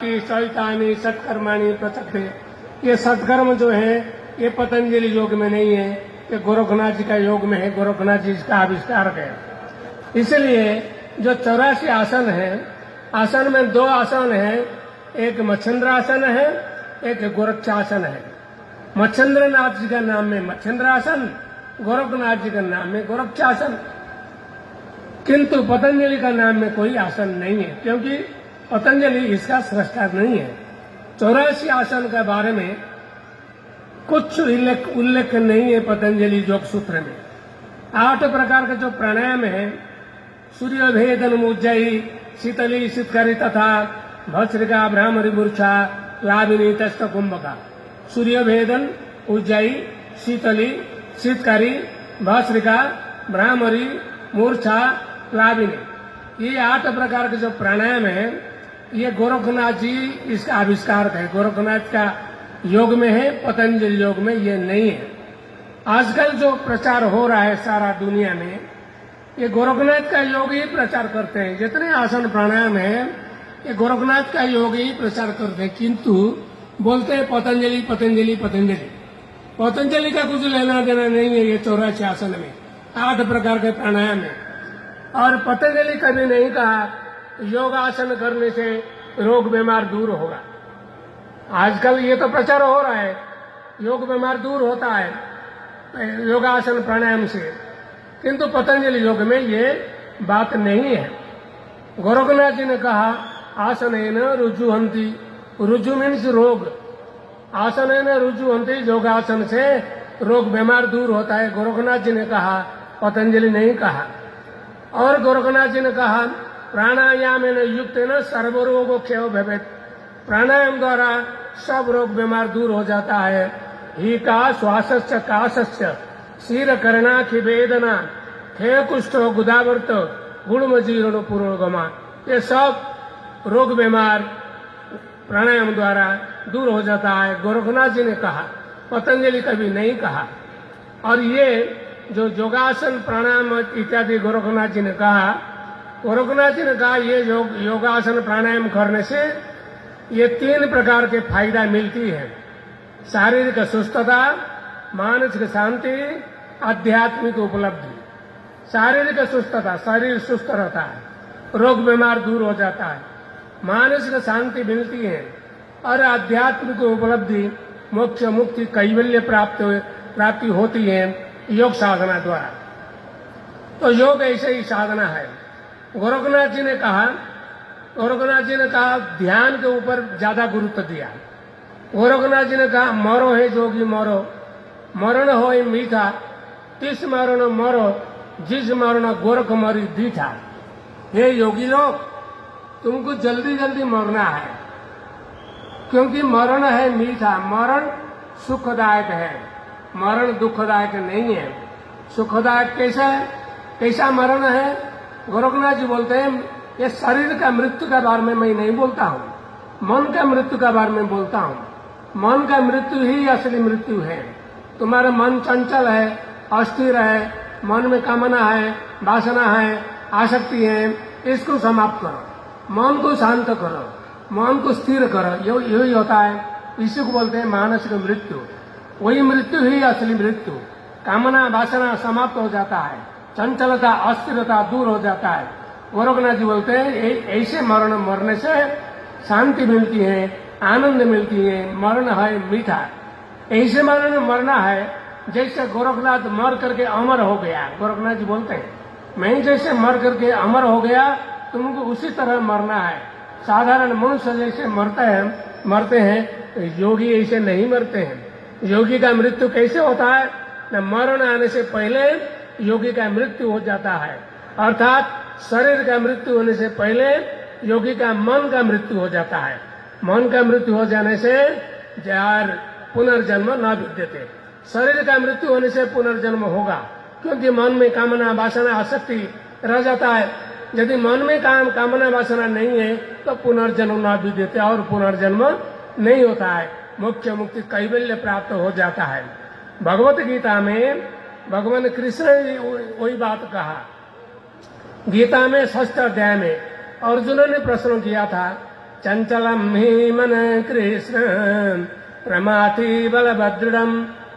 कि सवितानि सत्कर्माणि प्रचक्ते, ये सत्कर्म जो है ये पतंजलि योग में नहीं है, ये गोरखनाथ जी का योग में है। गोरखनाथ जी इसका आविष्कार है। इसलिए जो 84 आसन है, आसन में 2 आसन है, एक मच्छिंद्रासन है, एक गोरक्षासन है। मच्छिंद्रनाथ जी का नाम में मच्छिंद्रासन, गोरखनाथ जी का नाम में गोरक्षासन। किंतु पतंजलि का नाम में कोई आसन नहीं है, क्योंकि पतंजलि इसका सृष्टा नहीं है। 84 आसन के बारे में कुछ उल्लेख नहीं है पतंजलि योग सूत्र में। 8 प्रकार के जो प्राणायाम है, सूर्य भेदन उज्जयी, शीतली शीतकारी तथा भस्त्रिका भ्रामरी मूर्छा लाभिनी तस्त कुंभका। सूर्य भेदन उज्जयी, शीतली शीतकारी, भस्त्रिका भ्रामरी मूर्छा लाभिनी, ये 8 प्रकार के जो प्राणायाम है, ये गोरखनाथ जी इसका आविष्कार है। गोरखनाथ का योग में है, पतंजलि योग में ये नहीं है। आजकल जो प्रचार हो रहा है सारा दुनिया में, ये गोरखनाथ का योग ही प्रचार करते हैं। जितने आसन प्राणायाम है ये गोरखनाथ का योग ही प्रचार करते हैं, किंतु बोलते हैं पतंजलि पतंजलि पतंजलि। पतंजलि का कुछ लेना देना नहीं है ये 84 आसन में, 8 प्रकार के प्राणायाम है। और पतंजलि कभी नहीं कहा योगासन करने से रोग बीमार दूर होगा। आजकल ये तो प्रचार हो रहा है, योग बीमार दूर होता है योगासन प्राणायाम से, किंतु पतंजलि योग में ये बात नहीं है। गोरखनाथ जी ने कहा आसनेन रुजुहंती, रुजु मीन्स रोग, आसनेन रुजुहंती, योगासन से रोग बीमार दूर होता है। गोरखनाथ जी ने कहा, पतंजलि नहीं कहा। और गोरखनाथ जी ने कहा प्राणायाम युक्त न सर्वरोगो क्षय भवेत्, प्राणायाम द्वारा सब रोग बीमार दूर हो जाता है। ही का श्वासस्य काशस्य शीर करणाखि वेदना हे कुष्ठ गुदावर्त गुणम जीर्ण पुरोगमा, ये सब रोग बीमार प्राणायाम द्वारा दूर हो जाता है। गोरखनाथ जी ने कहा, पतंजलि कभी नहीं कहा। और ये जो योगासन प्राणायाम इत्यादि गोरखनाथ जी ने कहा, गोरखनाथ जी ने कहा ये योगासन प्राणायाम करने से ये 3 प्रकार के फायदा मिलती है। शारीरिक सुस्थता, मानसिक शांति, आध्यात्मिक उपलब्धि। शारीरिक सुस्थता, शरीर सुस्त रहता है, रोग बीमार दूर हो जाता है। मानसिक शांति मिलती है और आध्यात्मिक उपलब्धि, मोक्ष मुक्ति कैवल्य प्राप्ति होती है योग साधना द्वारा। तो योग ऐसे ही साधना है। गोरखनाथ जी ने कहा ध्यान के ऊपर ज्यादा गुरुत्व दिया। गोरखनाथ जी ने कहा मरो है जोगी मरो, मरण हो मीठा, तिस मरण मरो, जिस मरण गोरख मरी दीठा। हे योगी लोग, तुमको जल्दी जल्दी मरना है, क्योंकि मरण है मीठा। मरण सुखदायक है, मरण दुखदायक नहीं है। सुखदायक कैसा मरण है? गोरखनाथ जी बोलते हैं ये शरीर का मृत्यु के बारे में मैं नहीं बोलता हूँ, मन का मृत्यु के बारे में बोलता हूँ। मन का मृत्यु ही असली मृत्यु है। तुम्हारा मन चंचल है, अस्थिर है, मन में कामना है, वासना है, आसक्ति है, इसको समाप्त करो, मन को शांत करो, मन को स्थिर करो। यही होता है, इसी को बोलते हैं मानसिक मृत्यु। वही मृत्यु ही असली मृत्यु। कामना वासना समाप्त हो जाता है, चंचलता अस्थिरता दूर हो जाता है। गोरखनाथ जी बोलते हैं ऐसे मरने से शांति मिलती है, आनंद मिलती है, मरण है मीठा। ऐसे मरना है जैसे गोरखनाथ मर करके अमर हो गया। गोरखनाथ जी बोलते हैं मैं जैसे मर करके अमर हो गया, तुमको उसी तरह मरना है। साधारण मनुष्य जैसे मरते हैं, योगी ऐसे नहीं मरते हैं। योगी का मृत्यु कैसे होता है? न मरण आने से पहले योगी का मृत्यु हो जाता है, अर्थात शरीर का मृत्यु होने से पहले योगी का मन का मृत्यु हो जाता है। मन का मृत्यु हो जाने से जार पुनर्जन्म न विद्यते। शरीर का मृत्यु होने से पुनर्जन्म होगा, क्योंकि मन में कामना वासना आसक्ति रह जाता है। यदि मन में कामना वासना नहीं है तो पुनर्जन्म न विद्यते, और पुनर्जन्म नहीं होता है। मोक्ष मुक्ति कैवल्य प्राप्त हो जाता है। भगवत गीता में भगवान कृष्ण ने वही बात कहा। गीता में 6th अध्याय में अर्जुन ने प्रश्न किया था चंचलम ही मन कृष्ण प्रमाथि बलभद्रम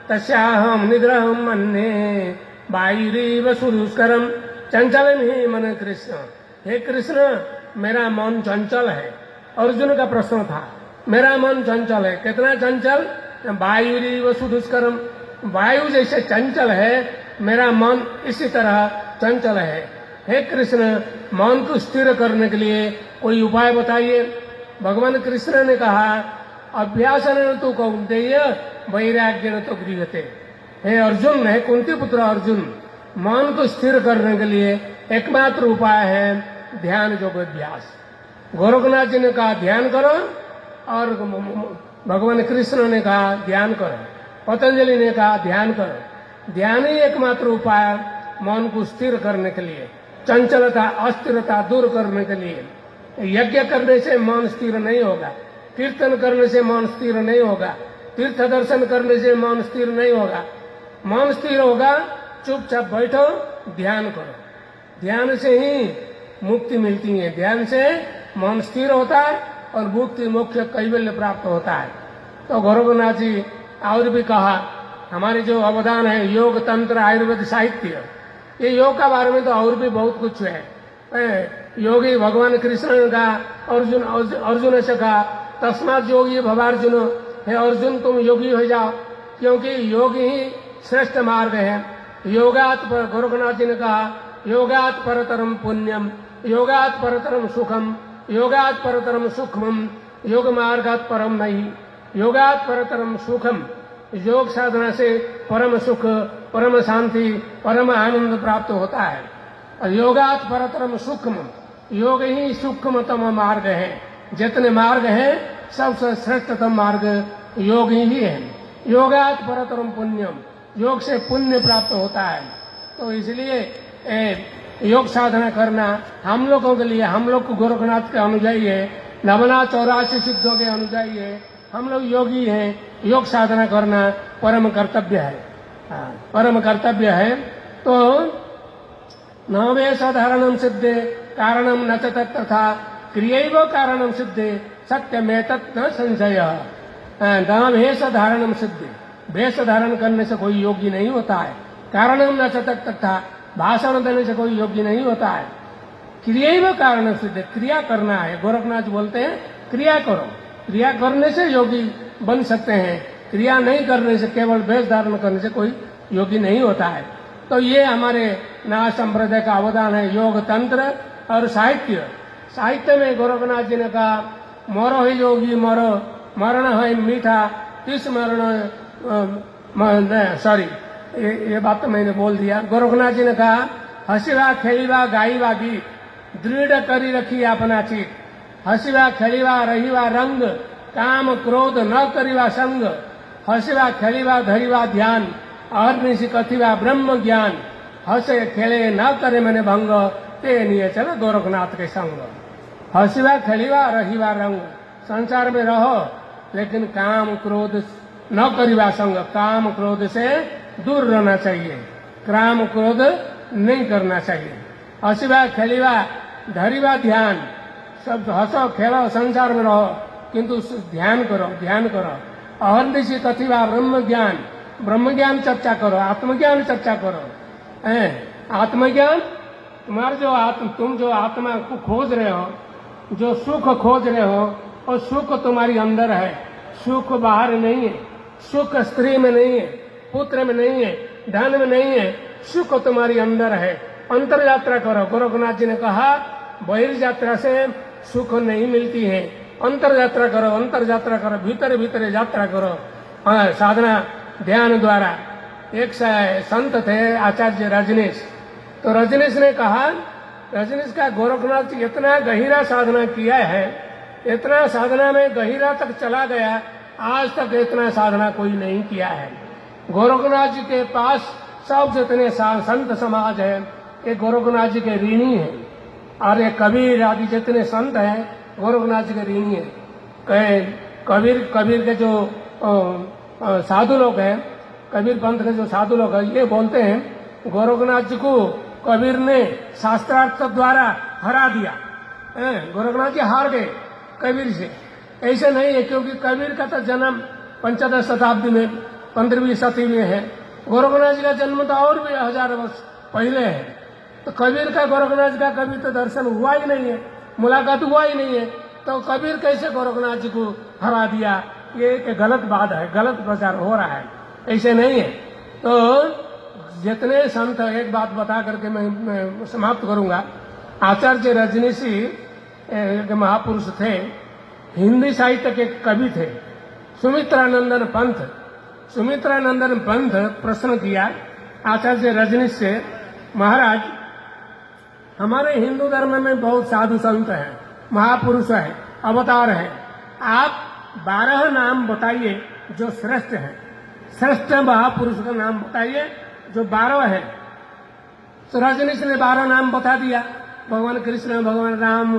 तस्याहम निग्रहम मन्ये वायुरीव सुदुष्करम। चंचलम ही मन कृष्ण, हे कृष्ण मेरा मन चंचल है। अर्जुन का प्रश्न था, मेरा मन चंचल है, कितना चंचल? वायुरीव सुदुष्करम, वायु जैसे चंचल है मेरा मन इसी तरह चंचल है। हे कृष्ण मन को स्थिर करने के लिए कोई उपाय बताइए। भगवान कृष्ण ने कहा, अभ्यासन तो कौन्तेय वैराग्य न तो गृह्यते। हे अर्जुन, है कुंती पुत्र अर्जुन, मन को स्थिर करने के लिए एकमात्र उपाय है ध्यान योग अभ्यास। गोरखनाथ जी ने कहा ध्यान करो और भगवान कृष्ण ने कहा ध्यान करो, पतंजलि ने कहा ध्यान करो। ध्यान ही एकमात्र उपाय मन को स्थिर करने के लिए, चंचलता अस्थिरता दूर करने के लिए। यज्ञ करने से मन स्थिर नहीं होगा, कीर्तन करने से मन स्थिर नहीं होगा, तीर्थ दर्शन करने से मन स्थिर नहीं होगा। मन स्थिर होगा, चुपचाप बैठो, ध्यान करो। ध्यान से ही मुक्ति मिलती है, ध्यान से मन स्थिर होता है और मुक्ति मोक्ष कैवल्य प्राप्त होता है। तो गोरखनाथ जी और भी कहा, हमारे जो अवदान है योग तंत्र आयुर्वेद साहित्य, ये योग का बारे में तो और भी बहुत कुछ है। योगी भगवान कृष्ण ने कहा, अर्जुन से कहा तस्मात् योगी भवार्जुन, हे अर्जुन तुम योगी हो जाओ, क्योंकि योग ही श्रेष्ठ मार्ग है। योगात पर, गोरखनाथ जी ने कहा योगात परतरम पुण्यम, योगात परतरम सुखम, योगात परतरम सुखमम, योग मार्गात परम नहीं। योगात परतरम सुखम, योग साधना से परम सुख, परम शांति, परम आनंद प्राप्त होता है। और योगात परतरम सुखम, योग ही सूक्ष्मतम मार्ग है। जितने मार्ग हैं सबसे श्रेष्ठतम मार्ग योग ही है। योगात परतरम पुण्यम, योग से पुण्य प्राप्त होता है। तो इसलिए योग साधना करना हम लोगों के लिए, हम लोग गोरखनाथ के अनुयायी है, नवना 84 सिद्धों के अनुयायी है, हम लोग योगी हैं। योग साधना करना परम कर्तव्य है, परम कर्तव्य है। तो न वे साधारणम सिद्धे कारणम न च तथा क्रियैव कारणम सिद्धे सत्यमेतत् न संशय। न वेश धारणम सिद्धे, वेश धारण करने से कोई योगी नहीं होता है। कारणम न च तथा, भाषण देने से कोई योगी नहीं होता है। क्रियैव कारणम सिद्धे, क्रिया करना है। गोरखनाथ बोलते हैं क्रिया करो, क्रिया करने से योगी बन सकते हैं। क्रिया नहीं करने से, केवल वेश धारण करने से कोई योगी नहीं होता है। तो ये हमारे नाथ संप्रदाय का अवदान है, योग तंत्र और साहित्य। साहित्य में गोरखनाथ जी ने कहा, मरो ही योगी मरो, मरण है मीठा, इस मरण सॉरी ये बात तो मैंने बोल दिया। गोरखनाथ जी ने कहा, हसीवा खेलीवा गाईवा गीत, दृढ़ करी रखी अपना चित। हसीवा खेलीवा रहीवा रंग, काम क्रोध न करीवा संग। हसीवा खेलीवा धरीवा ध्यान, अहर्निशि कथिवा ब्रह्म ज्ञान। हसे खेले न करे मैंने भंग, ते निये चलो गोरखनाथ के संग। हसीवा खेलीवा रहीवा रंग, संसार में रहो लेकिन काम क्रोध न करीवा संग, काम क्रोध से दूर रहना चाहिए, काम क्रोध नहीं करना चाहिए। हसीवा खेलीवा धरीवा ध्यान, सब हंसो खेलो संसार में रहो किंतु ध्यान करो, ध्यान करो। अहर्निशि कथिवा ब्रह्म ज्ञान, ब्रह्म ज्ञान चर्चा करो, आत्मज्ञान चर्चा करो। आत्मज्ञान तुम्हारे जो तुम जो आत्मा को खोज रहे हो, जो सुख खोज रहे हो, और सुख तुम्हारी अंदर है, सुख बाहर नहीं है। सुख स्त्री में नहीं है, पुत्र में नहीं है, धन में नहीं है, सुख तुम्हारी अंदर है। अंतर यात्रा करो। गोरखनाथ जी ने कहा बहिर्यात्रा से सुख नहीं मिलती है, अंतर यात्रा करो, अंतर यात्रा करो, भीतर भीतर यात्रा करो साधना ध्यान द्वारा। एक संत थे आचार्य रजनीश, तो रजनीश ने कहा, रजनीश का गोरखनाथ इतना गहरा साधना किया है, इतना साधना में गहरा तक चला गया, आज तक इतना साधना कोई नहीं किया है। गोरखनाथ जी के पास सब जितने संत समाज है ये गोरखनाथ जी के ऋणी है, और ये कबीर आदि जितने संत हैं गोरखनाथ जी के ऋणी है। कबीर के जो साधु लोग हैं, कबीर पंथ के जो साधु लोग हैं, ये बोलते हैं गोरखनाथ जी को कबीर ने शास्त्रार्थ द्वारा हरा दिया। गोरखनाथ जी हार गए, कबीर से। ऐसे नहीं है, क्योंकि कबीर का तो जन्म 15वीं शताब्दी में 15वीं सदी में है। गोरखनाथ जी का जन्म तो और भी 1000 वर्ष पहले है। तो कबीर का गोरखनाथ जी का कभी तो दर्शन हुआ ही नहीं है, मुलाकात हुआ ही नहीं है, तो कबीर कैसे गोरखनाथ जी को हरा दिया? ये एक गलत बात है, गलत प्रचार हो रहा है, ऐसे नहीं है। तो जितने संत, एक बात बता करके मैं समाप्त करूंगा। आचार्य रजनीशी एक महापुरुष थे, हिंदी साहित्य के कवि थे। सुमित्रानंदन पंथ प्रश्न किया आचार्य रजनीश से, महाराज हमारे हिंदू धर्म में बहुत साधु संत हैं, महापुरुष हैं, अवतार हैं, आप 12 नाम बताइए जो श्रेष्ठ हैं, श्रेष्ठ महापुरुष का नाम बताइए जो 12 हैं। तो रजनीश ने 12 नाम बता दिया, भगवान कृष्ण, भगवान राम,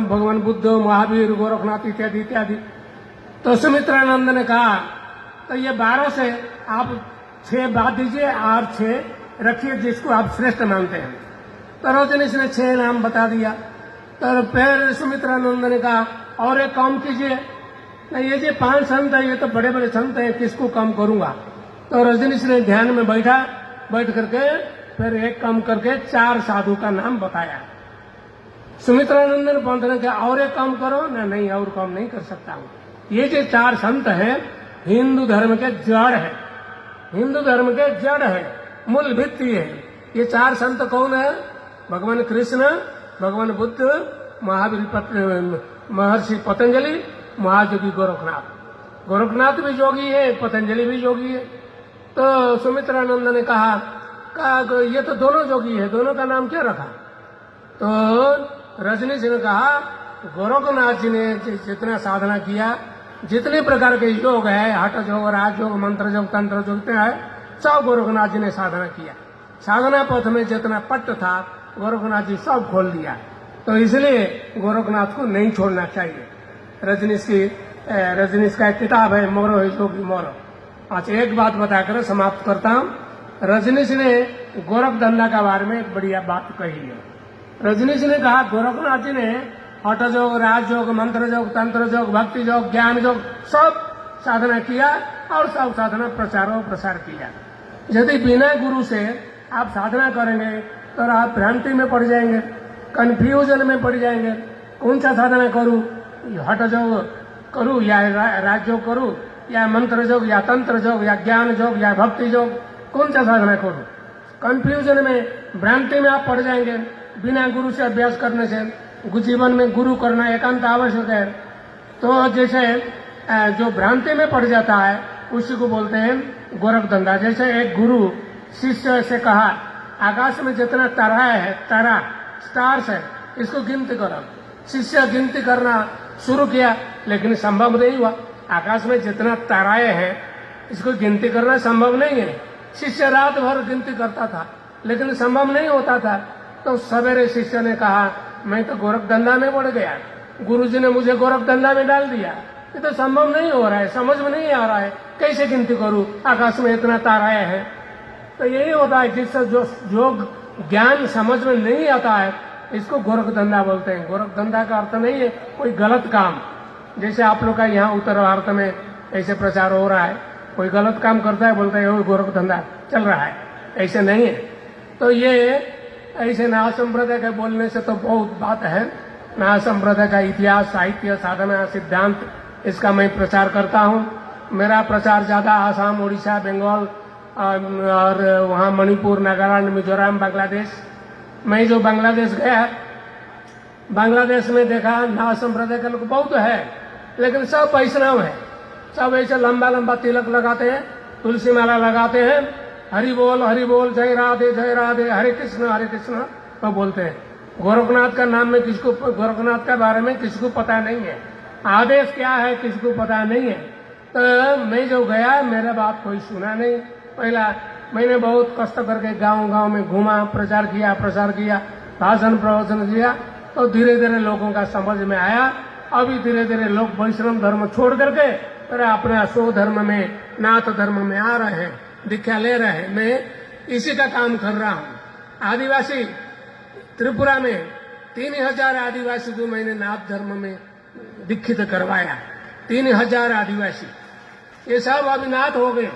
भगवान बुद्ध, महावीर, गोरखनाथ इत्यादि इत्यादि। तो सुमित्रानंद ने कहा तो ये 12 से आप 6 बात दीजिए और 6 रखिए जिसको आप श्रेष्ठ मानते हैं। तो रजनीश ने 6 नाम बता दिया। तो फिर सुमित्रानंद ने कहा और एक काम कीजिए, नहीं ये जो 5 संत है ये तो बड़े बड़े संत हैं, किसको कम करूंगा? तो रजनीश ने ध्यान में बैठ करके फिर एक काम करके 4 साधु का नाम बताया। सुमित्रानंदन पंत ने कहा और एक काम करो ना, नहीं और काम नहीं कर सकता हूँ। ये जो 4 संत हैं हिंदू धर्म के जड़ है, हिंदू धर्म के जड़ है, मूल भित्ति है। ये 4 संत कौन है? भगवान कृष्ण, भगवान बुद्ध, महावीर, महर्षि पतंजलि, महायोगी गोरखनाथ। गोरखनाथ भी योगी है, पतंजलि भी योगी है। तो सुमित्रानंद ने कहा ये तो दोनों योगी है, दोनों का नाम क्या रखा? तो रजनीश ने कहा गोरखनाथ जी ने जितना साधना किया, जितने प्रकार के योग है, हठ योग, राज योग, मंत्र योग, तंत्र योग, जितने है सब गोरखनाथ जी ने साधना किया। साधना पथ में जितना पट्ट था गोरखनाथ जी सब खोल दिया। तो इसलिए गोरखनाथ को नहीं छोड़ना चाहिए। रजनीश का एक किताब है, मोरो है योगी मोरो। अच्छा एक बात बताकर समाप्त करता हूँ। रजनीश ने गोरख धंधा के बारे में एक बढ़िया बात कही है। रजनीश ने कहा गोरखनाथ जी ने हठ योग, राज योग, मंत्र योग, तंत्र योग, भक्ति योग, ज्ञान योग सब साधना किया और सब साधना प्रसार किया। यदि बिना गुरु से आप साधना करेंगे तो आप भ्रांति में पड़ जाएंगे, कंफ्यूजन में पड़ जाएंगे। कौन सा साधना करूं? हठ योग करूं या राजयोग करूं या मंत्र योग या तंत्र योग या ज्ञान योग या भक्ति योग, कौन सा साधना करूं? कंफ्यूजन में, भ्रांति में आप पड़ जाएंगे। बिना गुरु से अभ्यास करने से जीवन में गुरु करना एकांत आवश्यक है। तो जैसे जो भ्रांति में पड़ जाता है उसी को बोलते हैं गोरख धंधा। जैसे एक गुरु शिष्य से कहा आकाश में जितना तारा स्टार्स है इसको गिनती करो। शिष्य गिनती करना शुरू किया लेकिन संभव नहीं हुआ। आकाश में जितना ताराएं हैं इसको गिनती करना संभव नहीं है। शिष्य रात भर गिनती करता था लेकिन संभव नहीं होता था। तो सवेरे शिष्य ने कहा मैं तो गोरख धंधा में पड़ गया, गुरुजी ने मुझे गोरख धंधा में डाल दिया, ये तो संभव नहीं हो रहा है, समझ में नहीं आ रहा है, कैसे गिनती करूं, आकाश में इतना ताराएं हैं। तो यही होता है जिससे जो ज्ञान समझ में नहीं आता है इसको गोरख धंधा बोलते हैं। गोरख धंधा का अर्थ नहीं है कोई गलत काम, जैसे आप लोग का यहाँ उत्तर भारत में ऐसे प्रचार हो रहा है, कोई गलत काम करता है बोलता है गोरख धंधा चल रहा है, ऐसे नहीं है। तो ये ऐसे नाथ संप्रदाय के बोलने से तो बहुत बात है। नाथ संप्रदाय का इतिहास, साहित्य, साधना, सिद्धांत, इसका मैं प्रचार करता हूँ। मेरा प्रचार ज्यादा आसाम, उड़ीसा, बंगाल और वहाँ मणिपुर, नागालैंड, मिजोरम, बांग्लादेश। मैं जो बांग्लादेश गया, बांग्लादेश में देखा नाथ संप्रदाय के लोग बहुत है लेकिन सब वैष्णव है। सब ऐसे लंबा लंबा तिलक लगाते हैं, तुलसी माला लगाते हैं, हरि बोल, जय राधे हरे कृष्ण तो बोलते हैं। गोरखनाथ का नाम में किसको, गोरखनाथ के बारे में किसको पता नहीं है, आदेश क्या है किसको पता नहीं है। तो मैं जो गया मेरा बात कोई सुना नहीं। पहला मैंने बहुत कष्ट करके गांव में घूमा, प्रचार किया, भाषण प्रवचन किया, तो धीरे धीरे लोगों का समझ में आया। अभी धीरे धीरे लोग वैष्णव धर्म छोड़ करके फिर अपने स्व धर्म में, नाथ धर्म में आ रहे हैं, दीक्षा ले रहे हैं। मैं इसी का काम कर रहा हूँ। आदिवासी त्रिपुरा में 3000 आदिवासी को मैंने नाथ धर्म में दीक्षित करवाया। 3000 आदिवासी, ये सब अभी नाथ हो गए।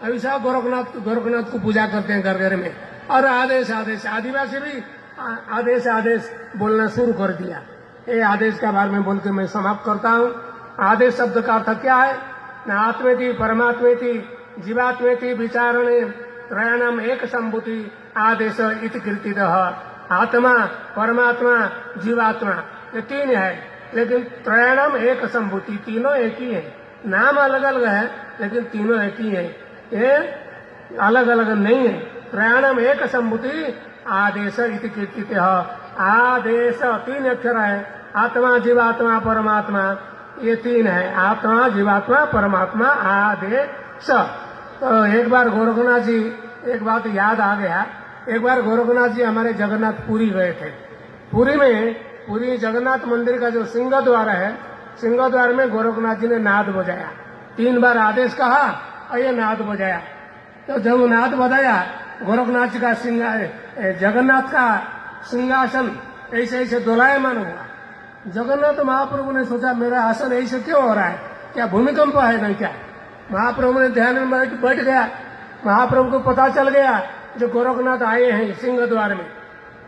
अभी सब गोरखनाथ को पूजा करते हैं घर घर में। और आदेश आदिवासी भी आदेश बोलना शुरू कर दिया। ये आदेश के बारे में बोल के मैं समाप्त करता हूँ। आदेश शब्द का अर्थ क्या है? न आत्मेति परमात्मेति जीवात्मेति विचारणे त्रयाणाम एक संभूति आदेश इति कीर्तितः। आत्मा, परमात्मा, जीवात्मा, ये 3 है, लेकिन त्रयाणाम एक संभूति, तीनों एक ही है। नाम अलग अलग है लेकिन तीनों एक ही है, ये अलग अलग नहीं है। त्रयाणाम एक संभूति आदेश इति कीर्तितः। आदेश 3 अक्षर है। आत्मा, जीवात्मा, परमात्मा, ये 3 है। आत्मा, जीवात्मा, परमात्मा, आदेश। तो एक बार गोरखनाथ जी, एक बात याद आ गया। एक बार गोरखनाथ जी हमारे जगन्नाथपुरी गए थे। पुरी जगन्नाथ मंदिर का जो सिंह द्वार है, सिंह द्वार में गोरखनाथ जी ने नाद बजाया। 3 बार आदेश कहा और ये नाद बजाया। तो जब नाद बजाया, गोरखनाथ जी का जगन्नाथ का सिंहासन ऐसे ऐसे दोलायमान हुआ। जगन्नाथ महाप्रभु ने सोचा मेरा आसन ऐसे क्यों हो रहा है, क्या भूमिकंप है नहीं क्या? महाप्रभु ने ध्यान में बैठ गया। महाप्रभु को पता चल गया जो गोरखनाथ आए हैं सिंह द्वार में।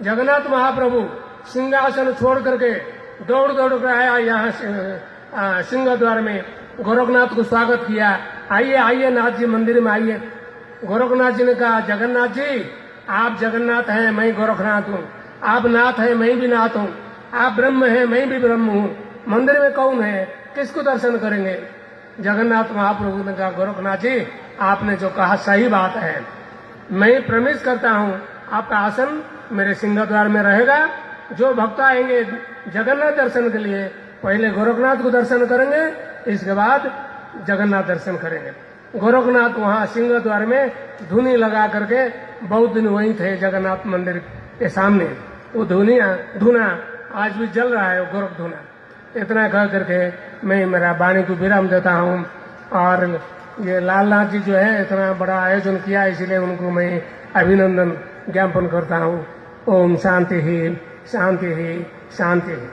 जगन्नाथ महाप्रभु सिंहासन छोड़ करके दौड़ कर आया यहाँ सिंह द्वार में। गोरखनाथ को स्वागत किया। आइए नाथ जी मंदिर में आइए। गोरखनाथ जी ने कहा जगन्नाथ जी, आप जगन्नाथ हैं, मैं गोरखनाथ हूँ। आप नाथ हैं, मैं भी नाथ हूँ। आप ब्रह्म हैं, मैं भी ब्रह्म हूँ। मंदिर में कौन है, किसको दर्शन करेंगे? जगन्नाथ महाप्रभु ने कहा गोरखनाथ जी, आपने जो कहा सही बात है। मैं प्रमिश करता हूँ आपका आसन मेरे सिंह द्वार में रहेगा। जो भक्त आएंगे जगन्नाथ दर्शन के लिए पहले गोरखनाथ को दर्शन करेंगे, इसके बाद जगन्नाथ दर्शन करेंगे। गोरखनाथ वहाँ सिंह द्वार में धुनी लगा करके बहुत दिन वहीं थे जगन्नाथ मंदिर के सामने। वो धुना आज भी जल रहा है, वो गोरख धुना। इतना कह करके मैं मेरा वाणी को विराम देता हूँ। और ये लालनाथ जी जो है इतना बड़ा आयोजन किया, इसलिए उनको मैं अभिनंदन ज्ञापन करता हूँ। ओम शांति ही शांति ही शांति ही।